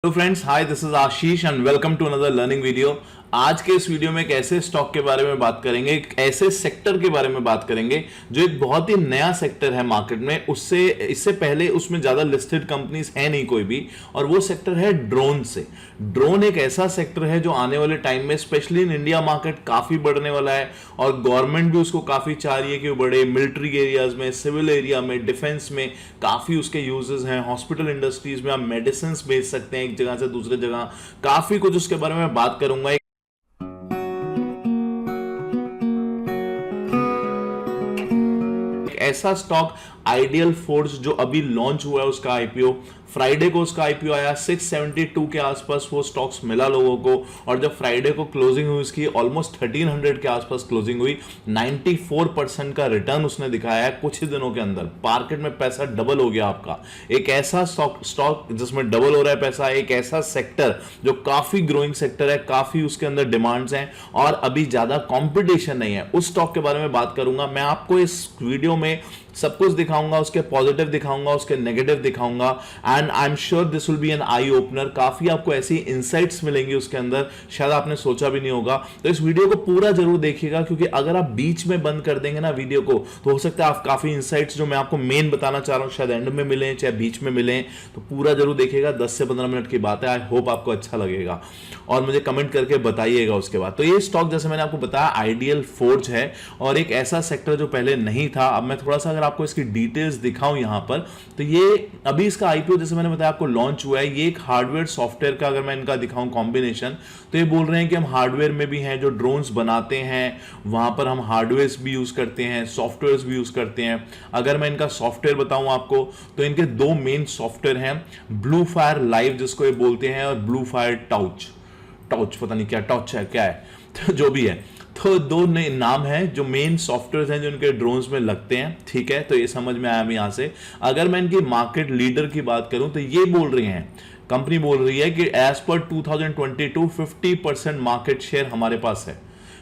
Hello friends, hi, this is Ashish and welcome to another learning video. आज के इस video में एक ऐसे स्टॉक के बारे में बात करेंगे, एक ऐसे सेक्टर के बारे में बात करेंगे जो एक बहुत ही नया सेक्टर है मार्केट में। उससे इससे पहले उसमें ज्यादा लिस्टेड कंपनीज है नहीं कोई भी, और वो सेक्टर है ड्रोन से। ड्रोन एक ऐसा सेक्टर है जो आने वाले टाइम में स्पेशली इन इंडिया मार्केट काफी बढ़ने वाला है, और गवर्नमेंट भी उसको काफी चाह रही है कि वो बड़े मिलिट्री एरियाज में, सिविल एरिया में, डिफेंस में काफी उसके यूजेस हैं। हॉस्पिटल इंडस्ट्रीज में आप मेडिसिन भेज सकते हैं एक जगह से दूसरे जगह, काफी कुछ उसके बारे में बात करूंगा। ऐसा स्टॉक आइडियल फोर्स जो अभी लॉन्च हुआ है, उसका आईपीओ फ्राइडे को उसका आईपीओ आया 672 के आसपास वो स्टॉक्स मिला लोगों को, और जब फ्राइडे को क्लोजिंग हुई उसकी ऑलमोस्ट 1300 के आसपास क्लोजिंग हुई। 94% का रिटर्न उसने दिखाया है कुछ ही दिनों के अंदर। मार्केट में पैसा डबल हो गया आपका। एक ऐसा स्टॉक जिसमें डबल हो रहा है पैसा, एक ऐसा सेक्टर जो काफी ग्रोइंग सेक्टर है, काफी उसके अंदर डिमांड्स हैं और अभी ज्यादा कंपटीशन नहीं है, उस स्टॉक के बारे में बात करूंगा मैं आपको इस वीडियो में। सब कुछ दिखाऊंगा, उसके पॉजिटिव दिखाऊंगा, उसके नेगेटिव दिखाऊंगा, and I am sure this will be an eye opener. काफी आपको ऐसी इंसाइट्स मिलेंगी उसके अंदर, शायद आपने सोचा भी नहीं होगा। तो इस वीडियो को पूरा जरूर देखिएगा, क्योंकि अगर आप बीच में बंद कर देंगे ना वीडियो को, तो हो सकता है आप काफी इंसाइट्स जो मैं आपको मेन बताना चाह रहा हूं शायद एंड में मिले चाहे बीच में मिले। तो पूरा जरूर देखिएगा, 10 से 15 मिनट की बात है। आई होप आपको अच्छा लगेगा और मुझे कमेंट करके बताइएगा उसके बाद। तो ये स्टॉक जैसे मैंने आपको बताया आइडियल फोर्ज है, और एक ऐसा सेक्टर जो पहले नहीं था। अब मैं थोड़ा सा अगर आपको इसकी डिटेल्स दिखाऊं यहां पर, तो ये अभी इसका आईपीओ जैसे मैंने बताया आपको लॉन्च हुआ है। ये एक हार्डवेयर सॉफ्टवेयर का अगर मैं इनका दिखाऊं कॉम्बिनेशन, तो ये बोल रहे हैं कि हम हार्डवेयर में भी हैं, जो ड्रोन्स बनाते हैं वहां पर हम हार्डवेयर भी यूज करते हैं, सॉफ्टवेयर भी यूज करते हैं। अगर मैं इनका सॉफ्टवेयर बताऊं आपको, तो इनके दो मेन सॉफ्टवेयर हैं, ब्लू फायर लाइव जिसको ये बोलते हैं, और ब्लू फायर टाउच पता नहीं क्या टॉर्च है क्या है, तो जो भी है। तो दो नए नाम हैं जो मेन सॉफ्टवेयर हैं जो इनके ड्रोन्स में लगते हैं। ठीक है, तो ये समझ में आया यहां से। अगर मैं इनकी मार्केट लीडर की बात करूं, तो ये बोल रही हैं, कंपनी बोल रही है कि एज पर 2022 50% मार्केट शेयर हमारे पास है।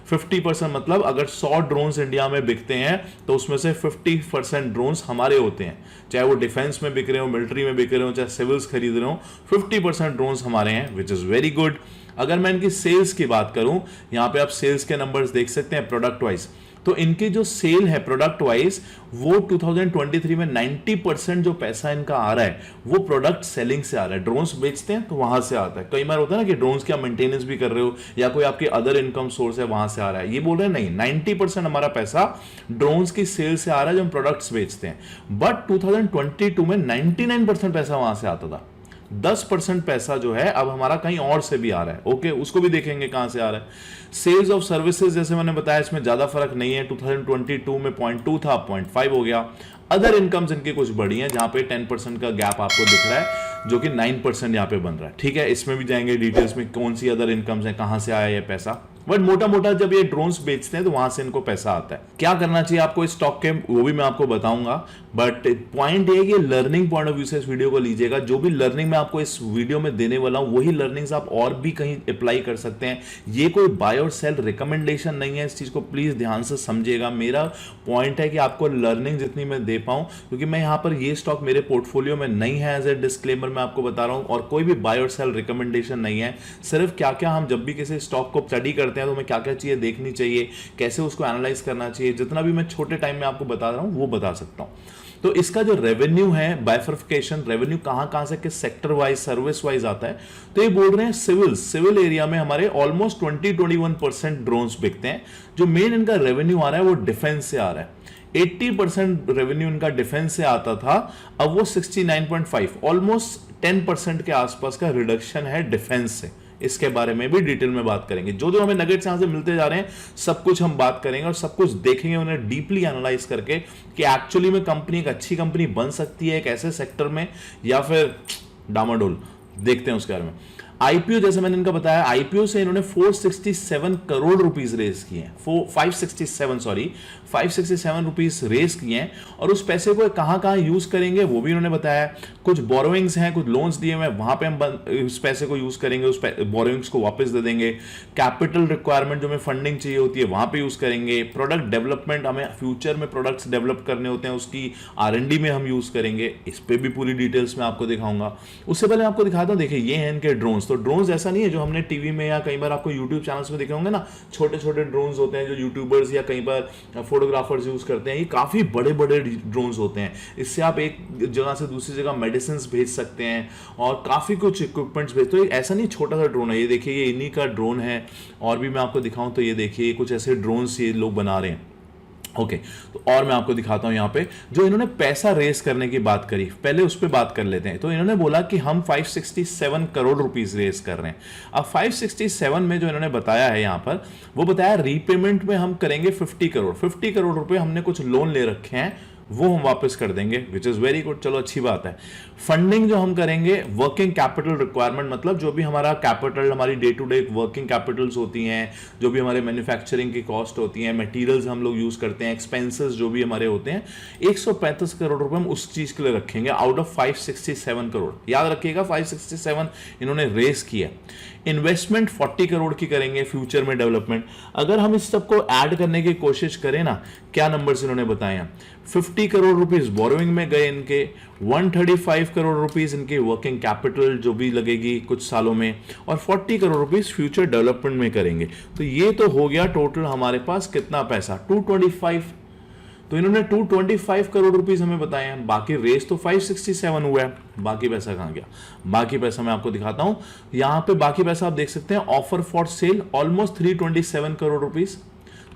50% मतलब अगर 100 ड्रोन्स इंडिया में बिकते हैं तो उसमें से 50% ड्रोन्स हमारे होते हैं, चाहे वो डिफेंस में बिक रहे हो, मिलिट्री में बिक रहे हो, चाहे सिविल्स खरीद रहे हो, 50% ड्रोन्स हमारे हैं, विच इज वेरी गुड। अगर मैं इनकी सेल्स की बात करूं, यहां पे आप सेल्स के नंबर्स देख सकते हैं प्रोडक्ट वाइज। तो इनकी जो सेल है प्रोडक्ट वाइज, वो 2023 में 90% जो पैसा इनका आ रहा है वो प्रोडक्ट सेलिंग से आ रहा है। ड्रोन्स बेचते हैं तो वहां से आता है। कई बार होता है ना कि ड्रोन्स की आप मेंटेनेंस भी कर रहे हो या कोई आपके अदर इनकम सोर्स है, वहां से आ रहा है। ये बोल रहे हैं नहीं, 90% हमारा पैसा ड्रोन्स की सेल से आ रहा है जो हम प्रोडक्ट्स बेचते हैं। बट 2022 में 99% पैसा वहां से आता था। 10% पैसा जो है अब हमारा कहीं और से भी आ रहा है। ओके, उसको भी देखेंगे कहां से आ रहा है। सेल्स ऑफ सर्विसेज जैसे मैंने बताया, इसमें ज्यादा फर्क नहीं है। 2022 में 0.2 था, 0.5 हो गया। अदर इनकम्स इनकी कुछ बड़ी हैं, जहां पे 10% का गैप आपको दिख रहा है, जो कि 9% यहां पे बन रहा है। ठीक है, इसमें भी जाएंगे डिटेल्स में कौन सी अदर इनकम्स है, कहां से आया ये पैसा। बट मोटा मोटा जब ये ड्रोन्स बेचते हैं तो वहां से इनको पैसा आता है। क्या करना चाहिए आपको इस स्टॉक के, वो भी मैं आपको बताऊंगा। बट पॉइंट ये कि लर्निंग पॉइंट ऑफ व्यू से इस वीडियो को लीजिएगा। जो भी लर्निंग मैं आपको इस वीडियो में देने वाला हूं, वही लर्निंग्स आप और भी कहीं अप्लाई कर सकते हैं। ये कोई बाय और सेल रिकमेंडेशन नहीं है, इस चीज को प्लीज ध्यान से समझिएगा। मेरा पॉइंट है कि आपको लर्निंग जितनी मैं दे पाऊं, क्योंकि मैं यहां पर ये स्टॉक मेरे पोर्टफोलियो में नहीं है, एज ए डिस्क्लेमर मैं आपको बता रहा हूं, और कोई भी बाय और सेल रिकमेंडेशन नहीं है। सिर्फ क्या क्या हम जब भी किसी स्टॉक को स्टडी करते हैं तो हमें क्या क्या चीजें देखनी चाहिए, कैसे उसको एनालाइज करना चाहिए, जितना भी मैं छोटे टाइम में आपको बता रहा हूं वो बता सकता हूं। तो इसका जो रेवेन्यू है, बाइफर्फिकेशन रेवेन्यू कहां से किस सेक्टर वाइज, सर्विस वाइज आता है, तो ये बोल रहे हैं सिविल एरिया में हमारे ऑलमोस्ट 20-21% ड्रोन्स बिकते हैं। जो मेन इनका रेवेन्यू आ रहा है वो डिफेंस से आ रहा है। 80% रेवेन्यू इनका डिफेंस से आता था, अब वो 69.5, ऑलमोस्ट 10% के आसपास का रिडक्शन है डिफेंस से। इसके बारे में भी डिटेल में बात करेंगे। जो जो हमें नगेट्स यहां से मिलते जा रहे हैं सब कुछ हम बात करेंगे और सब कुछ देखेंगे, उन्हें डीपली एनालाइज करके कि एक्चुअली में कंपनी एक अच्छी कंपनी बन सकती है एक ऐसे सेक्टर में, या फिर डामाडोल। देखते हैं उसके बारे में। आईपीओ जैसे मैंने इनका बताया, आईपीओ से इन्होंने 467 करोड़ रुपीस रेस किए हैं, 567 रुपीस रेस किए हैं। और उस पैसे को कहां कहां यूज करेंगे वो भी इन्होंने बताया। कुछ बोरोइंग्स हैं, कुछ लोन्स दिए हुए हैं, वहां पे हम इस पैसे को यूज करेंगे, उस बोरोइंग्स को वापस दे देंगे। कैपिटल रिक्वायरमेंट जो हमें फंडिंग चाहिए होती है वहां पे यूज करेंगे। प्रोडक्ट डेवलपमेंट, हमें फ्यूचर में प्रोडक्ट्स डेवलप करने होते हैं, उसकी आर&डी में हम यूज करेंगे। इस पे भी पूरी डिटेल्स में आपको दिखाऊंगा। उससे पहले आपको दिखाता हूं, देखिए ये हैं इनके ड्रोन्स। तो ड्रोन्स ऐसा नहीं है जो हमने टीवी में या कई बार आपको यूट्यूब चैनल्स में देखे होंगे ना, छोटे छोटे ड्रोन्स होते हैं जो यूट्यूबर्स या कई बार फोटोग्राफर्स यूज करते हैं। ये काफी बड़े बड़े ड्रोन्स होते हैं। इससे आप एक जगह से दूसरी जगह मेडिसिन भेज सकते हैं और काफी कुछ इक्विपमेंट्स भेज। तो ऐसा नहीं छोटा सा ड्रोन है, ये देखिए ये इन्हीं का ड्रोन है। और भी मैं आपको दिखाऊं तो ये देखिए कुछ ऐसे ड्रोन्स ये लोग बना रहे हैं। ओके तो और मैं आपको दिखाता हूं यहां पे जो इन्होंने पैसा रेस करने की बात करी, पहले उस पे बात कर लेते हैं। तो इन्होंने बोला कि हम 567 करोड़ रुपीस रेस कर रहे हैं। अब 567 में जो इन्होंने बताया है यहां पर, वो बताया रीपेमेंट में हम करेंगे 50 करोड़ रुपए हमने कुछ लोन ले रखे हैं, वो हम वापस कर देंगे, विच इज वेरी गुड, चलो अच्छी बात है। फंडिंग जो हम करेंगे, वर्किंग कैपिटल रिक्वायरमेंट, मतलब जो भी हमारा कैपिटल, हमारी day to day working capitals होती हैं, जो भी हमारे मैन्युफैक्चरिंग की कॉस्ट होती है, मटेरियल्स हम लोग यूज करते हैं, एक्सपेंसेस जो भी हमारे होते हैं, 135 करोड़ रुपए हम उस चीज के लिए रखेंगे आउट ऑफ 567 करोड़। याद रखिएगा 567 इन्होंने रेस किया। इन्वेस्टमेंट 40 करोड़ की करेंगे फ्यूचर में डेवलपमेंट। अगर हम इस सबको ऐड करने की कोशिश करें ना, क्या नंबर्स इन्होंने बताए हैं, 50 करोड़ रुपीस बोरोइंग में गए इनके, 135 करोड़ रुपीस इनके वर्किंग कैपिटल जो भी लगेगी कुछ सालों में, और 40 करोड़ रुपीस फ्यूचर डेवलपमेंट में करेंगे। तो ये तो हो गया टोटल हमारे पास कितना पैसा, 225। तो इन्होंने 225 करोड़ रुपीस हमें बताए हैं। बाकी रेस तो 567 हुआ है, बाकी पैसा कहां गया? बाकी पैसा मैं आपको दिखाता हूं। यहां पे बाकी पैसा आप देख सकते हैं, offer for sale almost 327 crore rupees.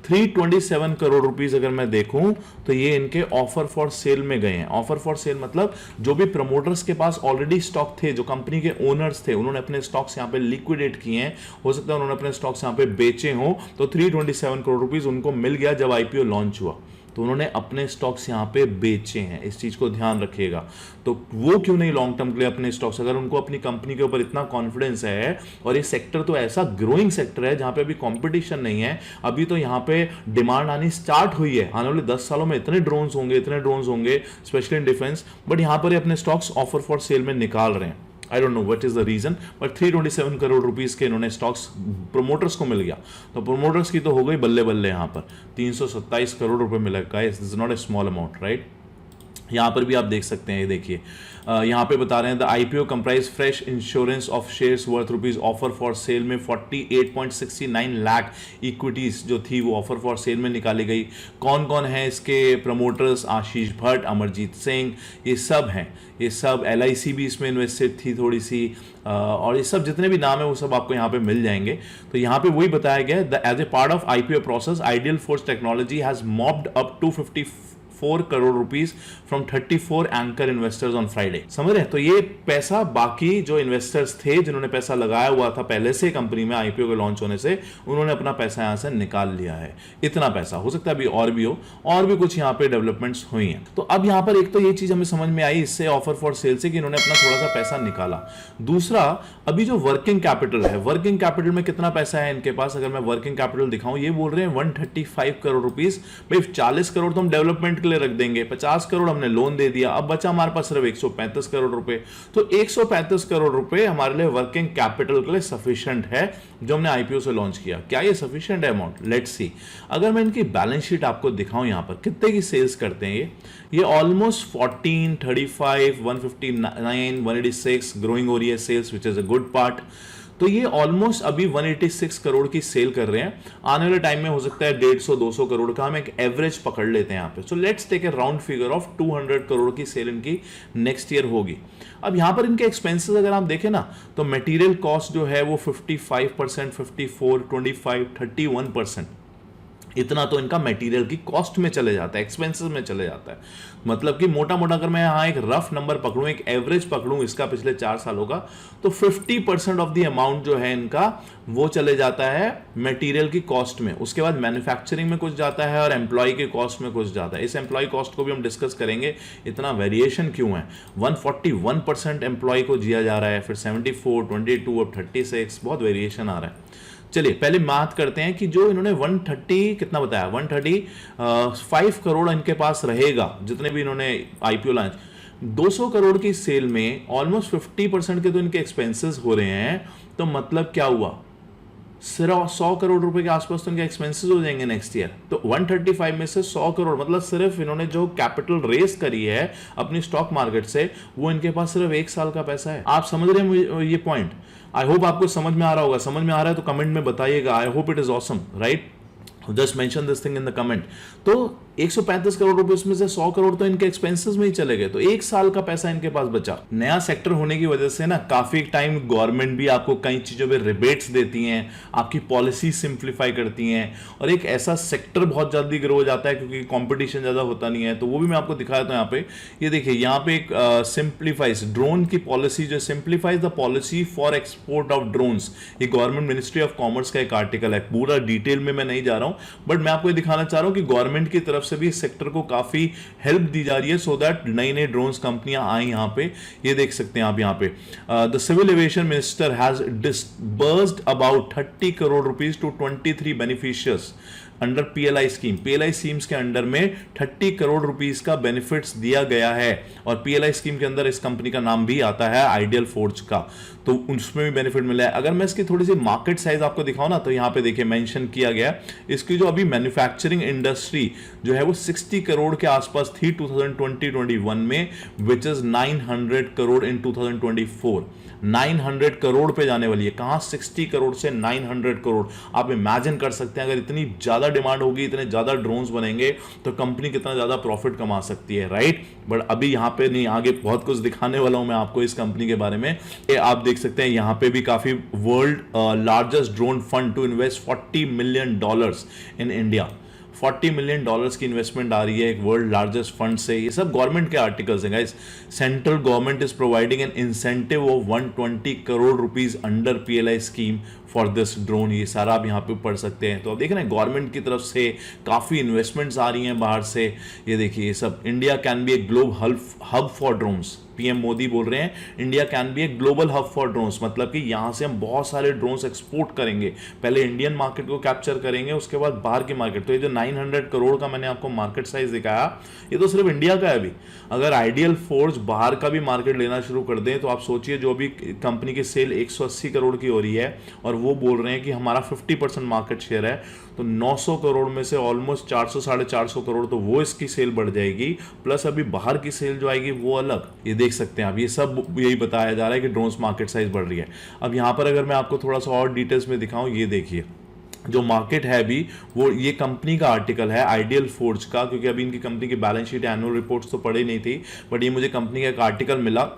327 crore rupees अगर मैं देखूं तो ये इनके ऑफर फॉर सेल में गए हैं। ऑफर फॉर सेल मतलब जो भी प्रमोटर्स के पास ऑलरेडी स्टॉक थे, जो कंपनी के ओनर्स थे, उन्होंने अपने स्टॉक्स यहां पे लिक्विडेट किए हैं, हो सकता है उन्होंने अपने स्टॉक्स यहां पे बेचे हों, तो 327 करोड़ रुपीस उनको मिल गया जब आईपीओ लॉन्च हुआ, तो उन्होंने अपने स्टॉक्स यहां पे बेचे हैं। इस चीज को ध्यान रखिएगा। तो वो क्यों नहीं लॉन्ग टर्म के लिए अपने स्टॉक्स, अगर उनको अपनी कंपनी के ऊपर इतना कॉन्फिडेंस है, और ये सेक्टर तो ऐसा ग्रोइंग सेक्टर है जहां पे अभी कंपटीशन नहीं है, अभी तो यहां पे डिमांड आनी स्टार्ट हुई है। आने वाले 10 सालों में इतने ड्रोन्स होंगे स्पेशली इन डिफेंस, बट यहां पर अपने स्टॉक्स ऑफर फॉर सेल में निकाल रहे हैं। I don't know what is the reason, but 327 crore rupees के इन्होंने स्टॉक्स प्रोमोटर्स को मिल गया। तो प्रोमोटर्स की तो हो गई बल्ले बल्ले, यहां पर 327 करोड़ रुपए मिला। Guys this is not a small amount, right? यहां पर भी आप देख सकते हैं, ये देखिए यहां पे बता रहे हैं the IPO comprise fresh insurance of shares worth rupees offer for sale में 48.69 लाख इक्विटीज जो थी वो ऑफर फॉर सेल में निकाली गई। कौन कौन है इसके प्रमोटर्स? आशीष भट्ट, अमरजीत सिंह, ये सब हैं। ये सब LIC भी इसमें इन्वेस्टेड थी थोड़ी सी, और ये सब जितने भी नाम है वो सब आपको यहाँ पे मिल जाएंगे। तो यहाँ पे वही बताया गया, as a part of IPO process ideal force technology has mopped up 254 crore rupees from 34 anchor investors on Friday. समझ रहे हैं? तो ये पैसा बाकी जो इन्वेस्टर्स थे जिन्होंने पैसा लगाया हुआ था पहले से कंपनी में आईपीओ के लॉन्च होने से, उन्होंने अपना पैसा यहां से निकाल लिया है। इतना पैसा, हो सकता है अभी और भी हो, और भी कुछ यहाँ पे डेवलपमेंट्स हुई हैं। तो अब यहाँ पर एक तो ये चीज हमें समझ में आई इससे ऑफर फॉर सेल से कि इन्होंने अपना थोड़ा सा पैसा निकाला। दूसरा, अभी जो वर्किंग कैपिटल है, वर्किंग कैपिटल में कितना पैसा है इनके पास? अगर मैं वर्किंग कैपिटल दिखाऊं, ये बोल रहे हैं 135 करोड़ रुपीस। भाई 40 करोड़ तो हम डेवलपमेंट के लिए रख देंगे, 50 करोड़ हमने लोन दे दिया, अब बचा हमारे पास सिर्फ 135 करोड़ रुपए। तो 135 करोड़ रुपए हमारे लिए वर्किंग कैपिटल के लिए सफिशिएंट है जो हमने आईपीओ से लॉन्च किया। क्या ये सफिशिएंट है अमाउंट? Let's see. अगर मैं इनकी बैलेंस शीट आपको दिखाऊं, यहां पर कितने की सेल्स करते हैं ये ऑलमोस्ट 14, 35, 159, 186 ग्रोइंग हो रही है sales, which is a good part. तो ये ऑलमोस्ट अभी 186 करोड़ की सेल कर रहे हैं। आने वाले टाइम में हो सकता है 150-200 करोड़ का हम एक एवरेज पकड़ लेते हैं यहाँ पे। So let's take a round figure of 200 crore की सेल इनकी नेक्स्ट ईयर होगी। अब यहाँ पर इनके एक्सपेंसेस अगर आप देखें ना, तो मटेरियल कॉस्ट जो है वो 55%, 54, 25, 31%। इतना तो इनका मटेरियल की कॉस्ट में चले जाता है, एक्सपेंसेस में चले जाता है। मतलब कि मोटा मोटा अगर मैं यहाँ एक रफ नंबर पकड़ूं, एक एवरेज पकड़ूं इसका पिछले 4 सालों का, तो 50% ऑफ द अमाउंट जो है इनका वो चले जाता है मटेरियल की कॉस्ट में। उसके बाद मैन्युफैक्चरिंग में कुछ जाता है और एम्प्लॉय की कॉस्ट में कुछ जाता है। इस एम्प्लॉय कॉस्ट को भी हम डिस्कस करेंगे, इतना वेरिएशन क्यों है। 141% एम्प्लॉय को दिया जा रहा है, फिर 74, 22, अब 36, बहुत वेरिएशन आ रहा है। चलिए पहले बात करते हैं कि जो इन्होंने 130 कितना बताया, 135 करोड़ इनके पास रहेगा जितने भी इन्होंने आईपीओ लॉन्च। 200 करोड़ की सेल में ऑलमोस्ट 50% के तो इनके एक्सपेंसेस हो रहे हैं। तो मतलब क्या हुआ, सिर्फ 100 करोड़ रुपए के आसपास तो इनके एक्सपेंसेस हो जाएंगे नेक्स्ट ईयर। तो 135 में से 100 करोड़ मतलब सिर्फ इन्होंने जो कैपिटल रेस करी है अपनी स्टॉक मार्केट से, वो इनके पास सिर्फ 1 साल का पैसा है। आप समझ रहे हैं ये पॉइंट? आई होप आपको समझ में आ रहा होगा। समझ में आ रहा है तो कमेंट में बताइएगा। I hope it is awesome, right? Just mention this thing in the comment. तो 135 करोड़ रुपए उसमें से 100 करोड़ तो इनके एक्सपेंसेस में ही चले गए, तो 1 साल का पैसा इनके पास बचा। नया सेक्टर होने की वजह से ना काफी टाइम गवर्नमेंट भी आपको कई चीजों पे रिबेट्स देती हैं, आपकी पॉलिसी सिंप्लीफाई करती हैं, और एक ऐसा सेक्टर बहुत जल्दी ग्रो हो जाता है क्योंकि कंपटीशन ज्यादा होता नहीं है। तो वो भी मैं आपको दिखाया था यहाँ पे। ये देखिए यहाँ पे एक सिंप्लीफाइज ड्रोन की पॉलिसी, जो simplifies the policy for export of drones, ये गवर्नमेंट मिनिस्ट्री ऑफ कॉमर्स का एक आर्टिकल है। पूरा डिटेल में मैं नहीं जा रहा हूं, बट मैं आपको ये दिखाना चाह रहा हूं कि गवर्नमेंट की तरफ से भी इस सेक्टर को काफी हेल्प दी जा रही है, सो दैट नई नई ड्रोन्स कंपनियां आई यहां पे। ये देख सकते हैं आप यहाँ पे, the civil aviation minister has disbursed about 30 crore rupees to 23 beneficiaries under PLI scheme. PLI schemes के अंडर में 30 करोड़ रुपीस का बेनिफिट्स दिया गया है, और पीएलआई स्कीम के अंदर इस कंपनी का नाम भी आता है आइडियल फोर्ज का, तो उसमें भी बेनिफिट मिला है। अगर मैं इसकी थोड़ी सी मार्केट साइज आपको दिखाऊं ना, तो यहाँ पे देखिए मेंशन किया गया इसकी जो अभी मैन्युफैक्चरिंग इंडस्ट्री जो है वो 60 करोड़ के आसपास थी 2020-21 में, विच इज 900 करोड़ इन 2024। 900 करोड़ पे जाने वाली है। कहां 60 करोड़ से 900 करोड़। आप इमेजिन कर सकते हैं अगर इतनी ज्यादा डिमांड होगी, इतने ज्यादा ड्रोन्स बनेंगे, तो कंपनी कितना ज्यादा प्रॉफिट कमा सकती है, राइट? बट अभी यहां पे नहीं, आगे बहुत कुछ दिखाने वाला हूं मैं आपको इस कंपनी के बारे में। ये आप देख सकते हैं यहां पे भी काफी world largest drone fund to invest $40 million in India. $40 million की इन्वेस्टमेंट आ रही है एक वर्ल्ड लार्जेस्ट फंड से। ये सब गवर्नमेंट के आर्टिकल्स हैं guys. Central government is providing N incentive of 120 crore rupees under PLI scheme for this drone. ये सारा आप यहाँ पे पढ़ सकते हैं। तो आप देख रहे हैं गवर्नमेंट की तरफ से काफी इन्वेस्टमेंट्स आ रही हैं बाहर से। ये देखिए ये सब, India can be a global hub for drones. PM Modi बोल रहे हैं India can be a global hub for drones, मतलब कि यहां से हम बहुत सारे ड्रोन्स एक्सपोर्ट करेंगे। पहले इंडियन मार्केट को कैप्चर करेंगे, उसके बाद बाहर की मार्केट। तो ये जो 900 करोड़ का मैंने आपको मार्केट साइज दिखाया, ये तो सिर्फ इंडिया का है अभी। अगर आइडियल फोर्ज बाहर का भी मार्केट लेना शुरू कर दें, तो आप सोचिए जो अभी कंपनी की सेल 180 करोड़ की हो रही है, और वो बोल रहे हैं कि हमारा 50% मार्केट शेयर है, तो 900 करोड़ में से ऑलमोस्ट 400 साढ़े 400 करोड़ तो वो इसकी सेल बढ़ जाएगी, प्लस अभी बाहर की सेल जो आएगी वो अलग। ये देख सकते हैं आप, ये सब यही बताया जा रहा है कि ड्रोन्स मार्केट साइज बढ़ रही है। अब यहाँ पर अगर मैं आपको थोड़ा सा और डिटेल्स में दिखाऊं, ये देखिए जो मार्केट है अभी, वो ये कंपनी का आर्टिकल है आइडियल फोर्ज का, क्योंकि अभी इनकी कंपनी की बैलेंस शीट एनुअल रिपोर्ट्स तो पड़ी नहीं थी, बट ये मुझे कंपनी का एक आर्टिकल मिला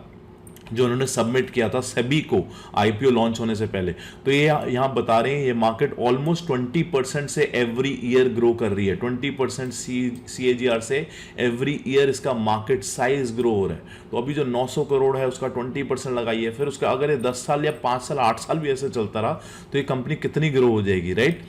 जो उन्होंने सबमिट किया था सेबी को आईपीओ लॉन्च होने से पहले। तो ये यहाँ बता रहे हैं ये मार्केट ऑलमोस्ट 20% से एवरी ईयर ग्रो कर रही है। 20% CAGR से एवरी ईयर इसका मार्केट साइज ग्रो हो रहा है। तो अभी जो 900 करोड़ है उसका 20% लगाइए, फिर उसका अगर ये 10 साल या 5 साल 8 साल भी ऐसे चलता रहा, तो ये कंपनी कितनी ग्रो हो जाएगी, राइट?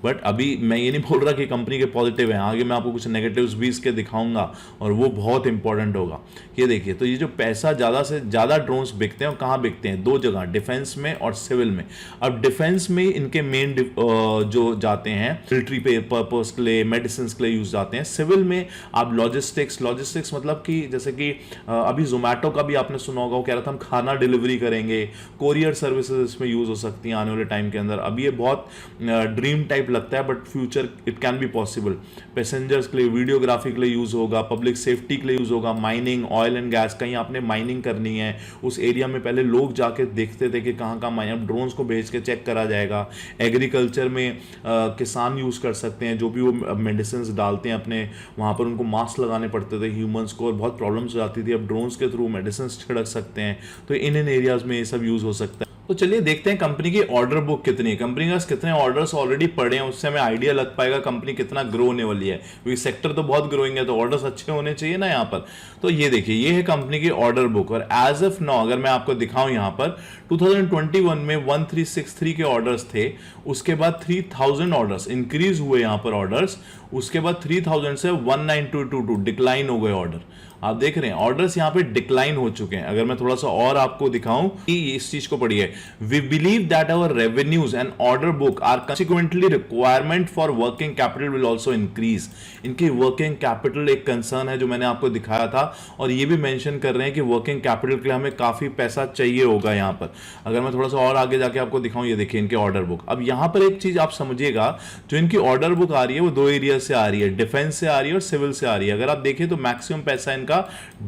बट अभी मैं ये नहीं बोल रहा कि कंपनी के पॉजिटिव हैं, आगे मैं आपको कुछ नेगेटिव्स भी इसके दिखाऊंगा, और वो बहुत इंपॉर्टेंट होगा। ये देखिए, तो ये जो पैसा ज़्यादा से ज़्यादा ड्रोन्स बिकते हैं, कहाँ बिकते हैं? 2 जगह, डिफेंस में और सिविल में। अब डिफेंस में इनके मेन जो जाते हैं मिलिट्री पे पर्पस के लिए, मेडिसिन के लिए यूज जाते हैं। सिविल में आप लॉजिस्टिक्स मतलब कि जैसे कि अभी जोमेटो का भी आपने सुना होगा, वो कह रहा था हम खाना डिलीवरी करेंगे, कोरियर सर्विसेज इसमें यूज हो सकती हैं आने वाले टाइम के अंदर। अभी ये बहुत ड्रीम टाइप लगता है, but future it can be possible. Passengers के लिए, वीडियोग्राफी के लिए यूज होगा, पब्लिक सेफ्टी के लिए यूज होगा, माइनिंग, ऑयल एंड गैस, कहीं आपने माइनिंग करनी है उस एरिया में, पहले लोग जाके देखते थे कि कहाँ कहाँ माइन, अब ड्रोन्स को भेज के चेक करा जाएगा। एग्रीकल्चर में किसान यूज कर सकते हैं, जो भी वो मेडिसिन डालते हैं अपने वहाँ पर, उनको मास्क लगाने पड़ते थे ह्यूमंस को और बहुत प्रॉब्लम्स हो जाती थी, अब ड्रोन्स के थ्रू मेडिसिन छिड़क सकते हैं। तो इन एरियाज में ये सब यूज हो सकता है। तो चलिए देखते हैं कंपनी की ऑर्डर बुक कितनी है, कंपनी के पास कितने ऑर्डर्स ऑलरेडी पड़े हैं, उससे हमें आइडिया लग पाएगा कंपनी कितना ग्रो होने वाली है, क्योंकि सेक्टर तो बहुत ग्रोइंग है तो ऑर्डर्स अच्छे होने चाहिए ना यहाँ पर। तो ये देखिए ये है कंपनी की ऑर्डर बुक, और एज ऑफ नाउ अगर मैं आपको दिखाऊं यहाँ पर 2021 में 1363 के ऑर्डर्स थे, उसके बाद 3000 ऑर्डर्स इंक्रीज हुए यहाँ पर ऑर्डर्स, उसके बाद 3000 से 19222 डिक्लाइन हो गए ऑर्डर। आप देख रहे हैं ऑर्डर्स यहाँ पे डिक्लाइन हो चुके हैं। अगर मैं थोड़ा सा और आपको दिखाऊं कि इस चीज को पढ़िए, we believe that our revenues and order book are consequently requirement for working capital will also increase. इनकी वर्किंग कैपिटल एक कंसर्न है जो मैंने आपको दिखाया था, और ये भी मेंशन कर रहे हैं कि वर्किंग कैपिटल के लिए हमें काफी पैसा चाहिए होगा यहाँ पर। अगर मैं थोड़ा सा और आगे जाके आपको दिखाऊं, ये देखिए इनके ऑर्डर बुक। अब यहाँ पर एक चीज आप समझिएगा, जो इनकी ऑर्डर बुक आ रही है वो दो एरिया से आ रही है, डिफेंस से आ रही है और सिविल से आ रही है। अगर आप देखिए तो मैक्सिमम पैसा इनका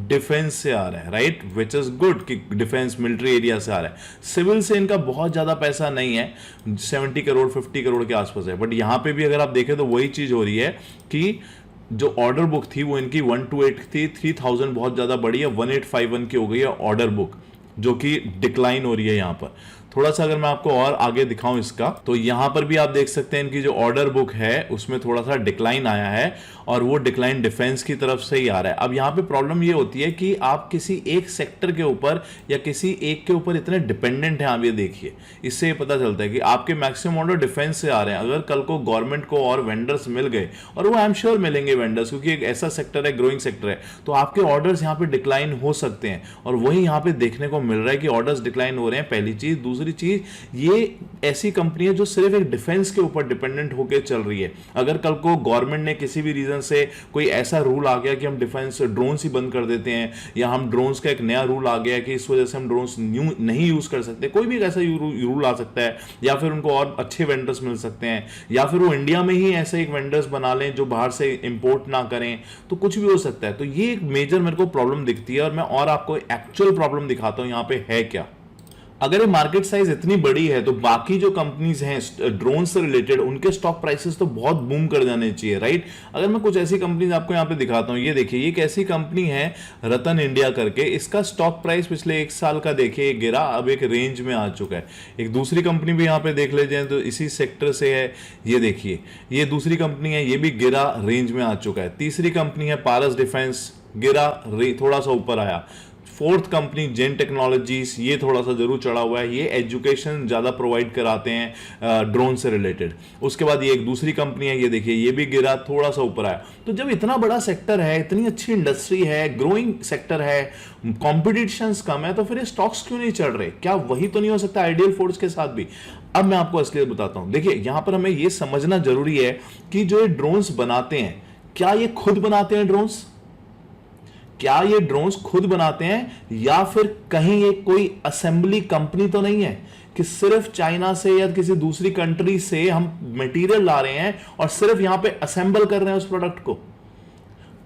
डिफेंस से आ रहा है, राइट, विच इज गुड कि डिफेंस मिलिट्री एरिया से आ रहा है। सिविल से इनका बहुत ज्यादा पैसा नहीं है, 70 करोड़ 50 करोड़ के आसपास है। बट यहां पे भी अगर आप देखें तो वही चीज हो रही है कि जो ऑर्डर बुक थी वो इनकी 128 थी, 3000 बहुत ज्यादा बड़ी है, 1851 की हो गई है ऑर्डर बुक, जो कि डिक्लाइन हो रही है यहां पर। थोड़ा सा अगर मैं आपको और आगे दिखाऊं इसका, तो यहां पर भी आप देख सकते हैं इनकी जो ऑर्डर बुक है उसमें थोड़ा सा डिक्लाइन आया है, और वो डिक्लाइन डिफेंस की तरफ से ही आ रहा है। अब यहां पे प्रॉब्लम ये होती है कि आप किसी एक सेक्टर के ऊपर या किसी एक के ऊपर इतने डिपेंडेंट हैं। आप ये देखिए, इससे ये पता चलता है कि आपके मैक्सिमम ऑर्डर डिफेंस से आ रहे हैं। अगर कल को गवर्नमेंट को और वेंडर्स मिल गए, और वो आई एम श्योर मिलेंगे वेंडर्स, क्योंकि एक ऐसा सेक्टर है, ग्रोइंग सेक्टर है, तो आपके ऑर्डर्स यहाँ पे डिक्लाइन हो सकते हैं। और वही यहाँ पे देखने को मिल रहा है कि ऑर्डर्स डिक्लाइन हो रहे हैं, पहली चीज। दूसरी चीज, ये ऐसी कंपनी है जो सिर्फ एक डिफेंस के ऊपर डिपेंडेंट होकर चल रही है। अगर कल को गवर्नमेंट ने किसी भी रीजन से कोई ऐसा रूल आ गया कि हम डिफेंस ड्रोन्स ही बंद कर देते हैं, या हम ड्रोन्स का एक नया रूल आ गया कि इस वजह से हम ड्रोन्स नहीं यूज कर सकते, कोई भी एक ऐसा रूल आ सकता है, या फिर उनको और अच्छे वेंडर्स मिल सकते हैं, या फिर वो इंडिया में ही ऐसे एक वेंडर्स बना लें जो बाहर से इंपोर्ट ना करें, तो कुछ भी हो सकता है। तो ये एक मेजर मेरे को प्रॉब्लम दिखती है, और मैं और आपको एक्चुअल प्रॉब्लम दिखाता हूं यहाँ पे है क्या। अगर ये मार्केट साइज इतनी बड़ी है तो बाकी जो कंपनीज हैं ड्रोन से रिलेटेड, उनके स्टॉक प्राइसेस तो बहुत बूम कर जाने चाहिए, राइट। अगर मैं कुछ ऐसी कंपनीज आपको यहाँ पे दिखाता हूँ, ये देखिए, ये एक ऐसी कंपनी है रतन इंडिया करके, इसका स्टॉक प्राइस पिछले एक साल का देखिए गिरा, अब एक रेंज में आ चुका है। एक दूसरी कंपनी भी यहाँ पे देख लीजिए तो इसी सेक्टर से है, ये देखिए, ये दूसरी कंपनी है, ये भी गिरा, रेंज में आ चुका है। तीसरी कंपनी है पारस डिफेंस, गिरा, थोड़ा सा ऊपर आया। फोर्थ कंपनी जेन टेक्नोलॉजीज, ये थोड़ा सा जरूर चढ़ा हुआ है, ये एजुकेशन ज्यादा प्रोवाइड कराते हैं ड्रोन से रिलेटेड। उसके बाद ये एक दूसरी कंपनी है, ये देखिए, ये भी गिरा, थोड़ा सा ऊपर आया। तो जब इतना बड़ा सेक्टर है, इतनी अच्छी इंडस्ट्री है, ग्रोइंग सेक्टर है, कॉम्पिटिशन कम है, तो फिर ये स्टॉक्स क्यों नहीं चढ़ रहे? क्या वही तो नहीं हो सकता आइडियल फोर्स के साथ भी? अब मैं आपको असलियत बताता हूं। देखिए यहां पर हमें यह समझना जरूरी है कि जो ये ड्रोन्स बनाते हैं, क्या ये खुद बनाते हैं ड्रोन्स? क्या ये ड्रोन्स खुद बनाते हैं, या फिर कहीं ये कोई असेंबली कंपनी तो नहीं है कि सिर्फ चाइना से या किसी दूसरी कंट्री से हम मटेरियल ला रहे हैं और सिर्फ यहां पे असेंबल कर रहे हैं उस प्रोडक्ट को?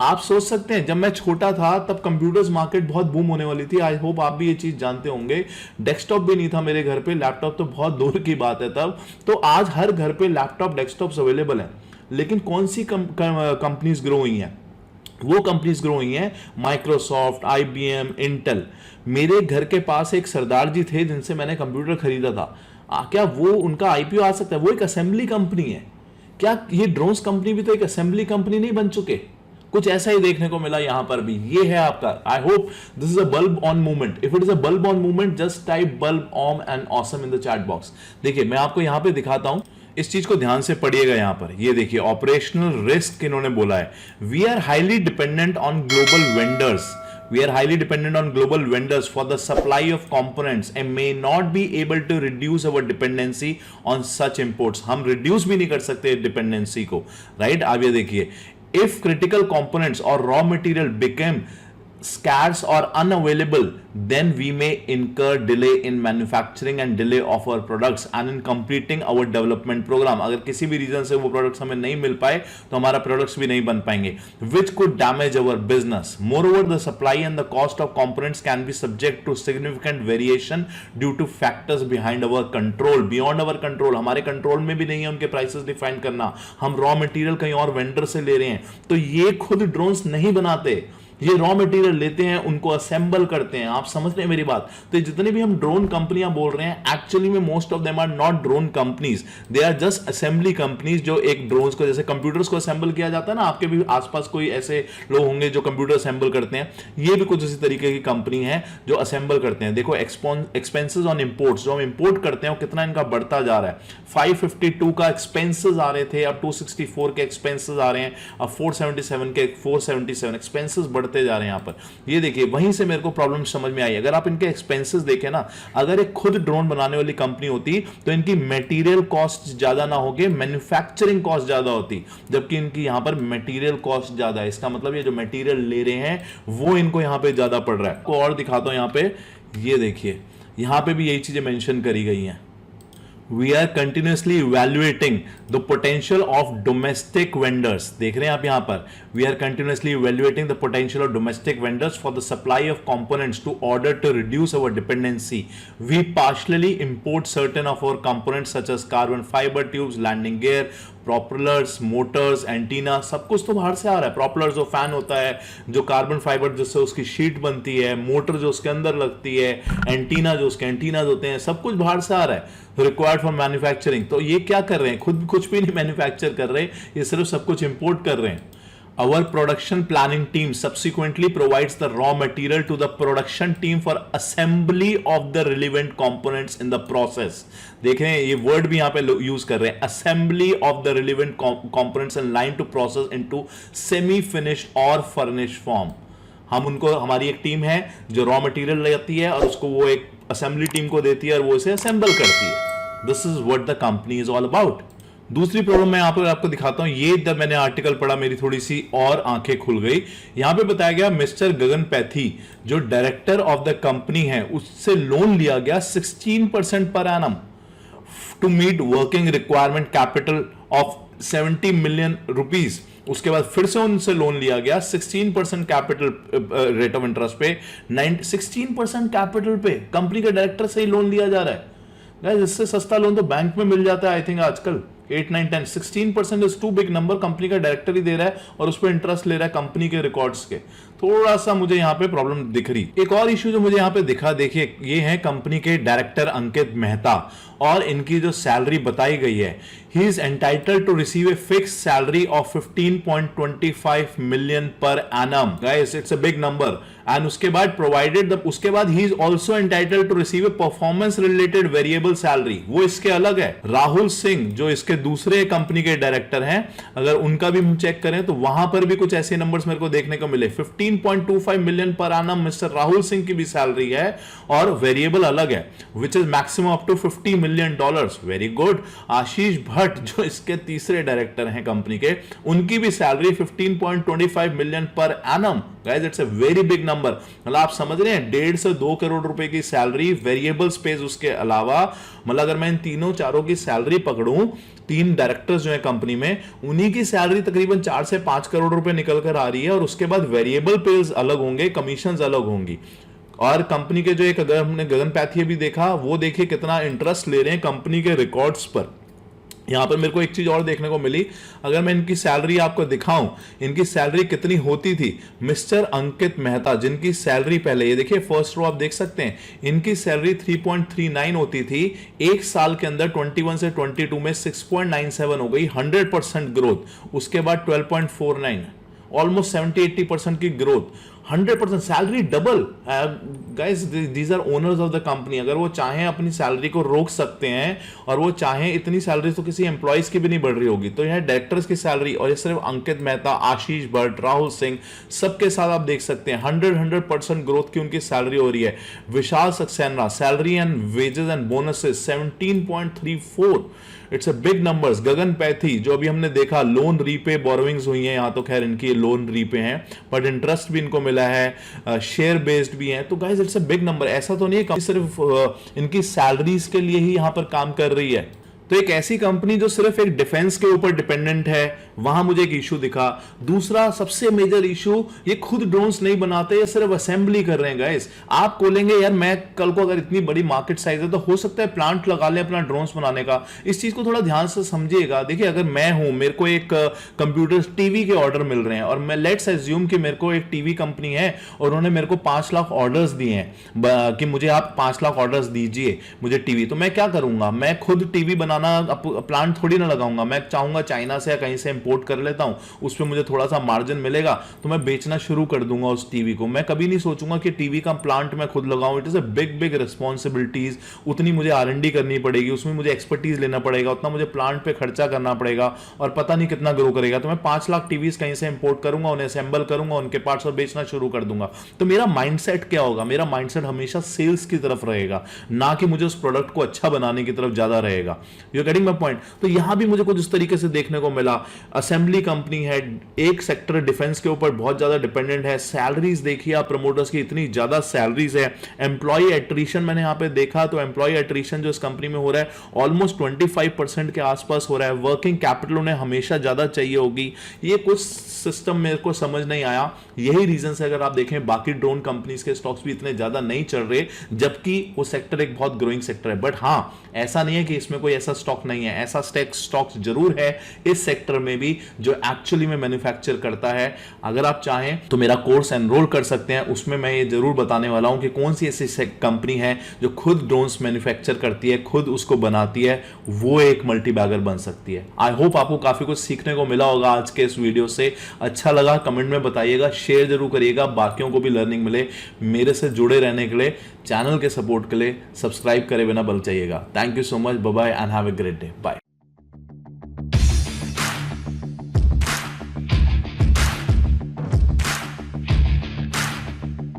आप सोच सकते हैं, जब मैं छोटा था तब कंप्यूटर्स मार्केट बहुत बूम होने वाली थी। आई होप आप भी ये चीज जानते होंगे। डेस्कटॉप भी नहीं था मेरे घर पे, लैपटॉप तो बहुत दूर की बात है तब। तो आज हर घर पे लैपटॉप, डेस्कटॉप्स अवेलेबल हैं। लेकिन कौन सी कंपनीज ग्रो हुई हैं? वो कंपनीज ग्रो हुई हैं माइक्रोसॉफ्ट, IBM, इंटेल। मेरे घर के पास एक सरदार जी थे जिनसे मैंने कंप्यूटर खरीदा था। क्या वो उनका IPO आ सकता है? वो एक असेंबली कंपनी है। क्या ये ड्रोन्स कंपनी भी तो एक असेंबली कंपनी नहीं बन चुके? कुछ ऐसा ही देखने को मिला यहां पर भी। ये है आपका, I hope this is a bulb on movement. If it is a bulb on movement, just type bulb on and awesome in the chat box. देखिए मैं आपको यहां पे दिखाता हूं, इस चीज को ध्यान से पढ़िएगा। यहां पर ये देखिए, ऑपरेशनल रिस्क इन्होंने बोला है, we are highly dependent on global vendors, we are highly dependent on global vendors for the supply of components and may not be able to reduce our dependency on such imports। हम reduce भी नहीं कर सकते dependency को, right? आप ये देखिए, if critical components or raw material become scarce or unavailable, then we may incur delay in manufacturing and delay of our products and in completing our development program। अगर किसी भी रीजन से वो products हमें नहीं मिल पाए तो हमारा प्रोडक्ट्स भी नहीं बन पाएंगे, which could damage our business। Moreover, the supply and the cost of components can be subject to significant variation due to factors behind our control, beyond our control। हमारे कंट्रोल में भी नहीं है उनके प्राइसेस डिफाइन करना। हम raw material कहीं और वेंडर से ले रहे हैं, तो ये खुद ड्रोन्स नहीं बनाते, ये रॉ मटेरियल लेते हैं, उनको असेंबल करते हैं। आप समझ रहे हैं मेरी बात? तो जितने भी हम ड्रोन कंपनियां बोल रहे हैं, एक्चुअली में most of them are not drone companies, they are just assembly companies, जो एक ड्रोन्स को, जैसे कंप्यूटर्स को असेंबल किया जाता है ना, आपके भी आसपास कोई ऐसे लोग होंगे जो कंप्यूटर असेंबल करते हैं, ये भी कुछ इसी तरीके की कंपनी है जो असेंबल करते हैं। देखो एक्सपेंसेस ऑन इंपोर्ट्स, जो हम इंपोर्ट करते हैं, कितना इनका बढ़ता जा रहा है। 552 का एक्सपेंसेस आ रहे थे, अब 264 के एक्सपेंसेस आ रहे हैं, अब 477 के 477 एक्सपेंसेस बढ़ते जा रहे हैं यहां पर। ये देखिए, वहीं से मेरे को प्रॉब्लम समझ में आई। अगर आप इनके एक्सपेंसेस देखें ना, अगर एक खुद ड्रोन बनाने वाली कंपनी होती तो इनकी मटेरियल कॉस्ट ज्यादा ना होगी, मैन्युफैक्चरिंग कॉस्ट ज्यादा होती, जबकि इनकी यहां पर मटेरियल कॉस्ट ज्यादा है। इसका मतलब ये जो मटेरियल ले रहे हैं वो इनको यहां पे ज्यादा पड़ रहा है। को और दिखाता हूं यहां पे, ये देखिए यहां पे भी यही चीजें मेंशन करी गई हैं। We are continuously evaluating the potential of domestic vendors. देख रहे हैं आप यहां पर, we are continuously evaluating the potential of domestic vendors for the supply of components to order to reduce our dependency. We partially import certain of our components such as carbon fiber tubes, landing gear, propellers, Motors, antenna, सब कुछ तो बाहर से आ रहा है। Propeller जो fan होता है, जो कार्बन फाइबर जिससे उसकी शीट बनती है, मोटर जो उसके अंदर लगती है, एंटीना जो उसके एंटीना होते हैं, सब कुछ बाहर से आ रहा है, रिक्वायर्ड फॉर मैन्युफैक्चरिंग। तो ये क्या कर रहे हैं, खुद कुछ भी नहीं मैन्युफैक्चर कर रहे, ये सिर्फ सब कुछ इंपोर्ट कर रहे हैं। Our production planning team subsequently provides the raw material to the production team for assembly of the relevant components in the process. देख रहे हैं, ये वर्ड भी यहां पे यूज कर रहे हैं, assembly of the relevant components and line to process into semi finished or furnished form. हम उनको, हमारी एक टीम है जो रॉ मटेरियल लेती है और उसको वो एक असेंबली टीम को देती है और वो इसे असेंबल करती है। This is what the company is all about. दूसरी प्रॉब्लम मैं आपको दिखाता हूं। ये जब मैंने आर्टिकल पढ़ा, मेरी थोड़ी सी और आंखें खुल गई। यहां पे बताया गया मिस्टर गगन पैथी जो डायरेक्टर ऑफ द कंपनी है, उससे लोन लिया गया 16% per annum to meet working requirement capital of 70 million rupees. उसके बाद फिर से उनसे लोन लिया गया 16% कैपिटल रेट ऑफ इंटरेस्ट पे, 16% कैपिटल पे कंपनी के डायरेक्टर से ही लोन लिया जा रहा है। गाइस, इससे सस्ता लोन तो बैंक में मिल जाता है आई थिंक आजकल। 8, 9, 10, 16% is too big number. Company का डायरेक्टर ही दे रहा है और उस पर इंटरेस्ट ले रहा है कंपनी के रिकॉर्ड्स के। थोड़ा सा मुझे यहाँ पे प्रॉब्लम दिख रही। एक और इश्यू जो मुझे यहाँ पे दिखा, देखिए ये है कंपनी के डायरेक्टर अंकित मेहता, और इनकी जो सैलरी बताई गई है, he is entitled to receive a fix salary of 15.25 million per annum. Guys, it's a big number. And उसके बाद प्रोवाइडेड उसके बाद he is also entitled to receive a performance related variable salary, वो इसके अलग है। राहुल सिंह जो इसके दूसरे कंपनी के डायरेक्टर हैं, अगर उनका भी हम चेक करें तो वहां पर भी कुछ ऐसे नंबर्स मेरे को देखने को मिले। 15.25 million per annum mister Rahul Singh की भी सैलरी है, और वेरिएबल अलग है, which is maximum up to $50 million. Very good. Ashish Bhatt जो इसके तीसरे डायरेक्टर हैं कंपनी के, उनकी भी salary 15.25 million per annum. Guys, it's a very big number. मतलब आप समझ रहे हैं, 1.5 से 2 करोड़ रुपए की सैलरी, वेरिएबल स्पेस उसके अलावा। मतलब अगर मैं इन तीनों चारों की सैलरी पकड़ूं, 3 डायरेक्टर्स जो है कंपनी में, उन्हीं की सैलरी तकरीबन 4 से 5 करोड़ रुपए निकल कर आ रही है, और उसके बाद वेरिएबल पेज अलग होंगे, कमीशंस अलग होंगी। और कंपनी के जो एक, अगर हमने गगन पैथी भी देखा, वो देखिए कितना इंटरेस्ट ले रहे हैं कंपनी के रिकॉर्ड्स पर। यहां पर मेरे को एक चीज और देखने को मिली, अगर मैं इनकी सैलरी आपको दिखाऊं, इनकी सैलरी कितनी होती थी। मिस्टर अंकित मेहता, जिनकी सैलरी पहले, ये देखिए फर्स्ट रो आप देख सकते हैं, इनकी सैलरी 3.39 होती थी। एक साल के अंदर 21 से 22 में 6.97 हो गई, 100% ग्रोथ। उसके बाद 12.49, ऑलमोस्ट 70-80% की growth, 100% salary double. Guys, these are owners of the company. अगर वो चाहें अपनी सैलरी को रोक सकते हैं, और वो चाहें, इतनी सैलरी तो किसी एम्प्लॉइज की भी नहीं बढ़ रही होगी। तो यह डायरेक्टर्स की सैलरी, और ये सिर्फ अंकित मेहता, आशीष भट्ट, राहुल सिंह, सबके साथ आप देख सकते हैं 100% ग्रोथ की उनकी सैलरी हो रही है। Vishal Saxena, salary and wages and bonuses 17.34, it's a big numbers. Gagan pathy जो अभी हमने देखा, लोन रीपे बोरोइंग्स हुई हैं, यहां तो खैर इनकी लोन रीपे हैं, बट इंटरेस्ट भी इनको मिला है, शेयर बेस्ड भी है। तो guys, it's a big number. ऐसा तो नहीं है कि सिर्फ इनकी सैलरीज के लिए ही यहां पर काम कर रही है। तो एक ऐसी कंपनी जो सिर्फ एक डिफेंस के ऊपर डिपेंडेंट है, वहां मुझे एक इशू दिखा। दूसरा सबसे मेजर इशू, ये खुद ड्रोन्स नहीं बनाते, ये सिर्फ असेंबली कर रहे हैं गाइस। आप बोलेंगे यार मैं कल को अगर इतनी बड़ी मार्केट साइज है तो हो सकता है प्लांट लगा ले अपना ड्रोन्स बनाने का। इस चीज को थोड़ा ध्यान से समझिएगा। देखिए अगर मैं हूं, मेरे को एक कंप्यूटर टीवी के ऑर्डर मिल रहे हैं और मैं लेट्स अज्यूम कि मेरे को एक टीवी कंपनी है और उन्होंने मेरे को 5 लाख ऑर्डर्स दिए हैं कि मुझे आप 5 लाख ऑर्डर्स दीजिए मुझे टीवी, तो मैं क्या करूंगा? मैं खुद टीवी बनाना प्लांट थोड़ी ना लगाऊंगा। मैं चाहूंगा चाइना से या कहीं से इंपोर्ट कर लेता हूं, उसमें मुझे थोड़ा सा मार्जिन मिलेगा तो मैं बेचना शुरू कर दूंगा उस टीवी को। मैं कभी नहीं सोचूंगा कि टीवी का प्लांट मैं खुद लगाऊं। It is a big big responsibilities. उतनी मुझे R&D करनी पड़ेगी, उसमें मुझे एक्सपर्टीज लेना पड़ेगा, उतना मुझे प्लांट पे खर्चा करना पड़ेगा और पता नहीं कितना ग्रो करेगा। तो मैं 5 लाख टीवीज कहीं से इंपोर्ट करूंगा, उन्हें असेंबल करूंगा, उनके पार्ट्स और बेचना शुरू कर दूंगा। तो मेरा माइंडसेट क्या होगा? मेरा माइंडसेट हमेशा सेल्स की तरफ रहेगा, ना कि मुझे उस प्रोडक्ट को अच्छा बनाने की तरफ ज्यादा रहेगा। You getting my point? तो यहां भी मुझे कुछ इस तरीके से देखने को मिला। असेंबली कंपनी है, एक सेक्टर डिफेंस के ऊपर बहुत ज्यादा डिपेंडेंट है। सैलरीज देखिए आप प्रमोटर्स की, इतनी ज्यादा सैलरीज है। एम्प्लॉय एट्रिशन मैंने यहां पे देखा, तो एम्प्लॉय एट्रिशन जो इस कंपनी में हो रहा है ऑलमोस्ट 25% के आसपास हो रहा है। वर्किंग कैपिटल उन्हें हमेशा ज्यादा चाहिए होगी। ये कुछ सिस्टम मेरे को समझ नहीं आया। यही रीजन है अगर आप देखें बाकी ड्रोन कंपनीज के स्टॉक्स भी इतने ज्यादा नहीं चल रहे, जबकि वो सेक्टर एक बहुत ग्रोइंग सेक्टर है। बट हां, ऐसा नहीं है कि इसमें कोई ऐसा स्टॉक नहीं है, ऐसा स्टॉक्स जरूर है इस सेक्टर में भी जो एक्चुअली में मैन्युफैक्चर करता है। अगर आप चाहें तो मेरा कोर्स एनरोल कर सकते हैं, उसमें मैं ये जरूर बताने वाला हूं कि कौन सी ऐसी कंपनी है जो खुद ड्रोन्स मैन्युफैक्चर करती है, खुद उसको बनाती है, वो एक मल्टीबैगर बन सकती है। आई होप आपको काफी कुछ सीखने को मिला होगा आज के इस वीडियो से। अच्छा लगा कमेंट में बताइएगा, शेयर जरूर करिएगा, बाकियों को भी लर्निंग मिले। मेरे से जुड़े रहने के लिए, चैनल के सपोर्ट के लिए सब्सक्राइब करे बिना बल जाइएगा। Thank you so much, bye bye and have a great day. Bye.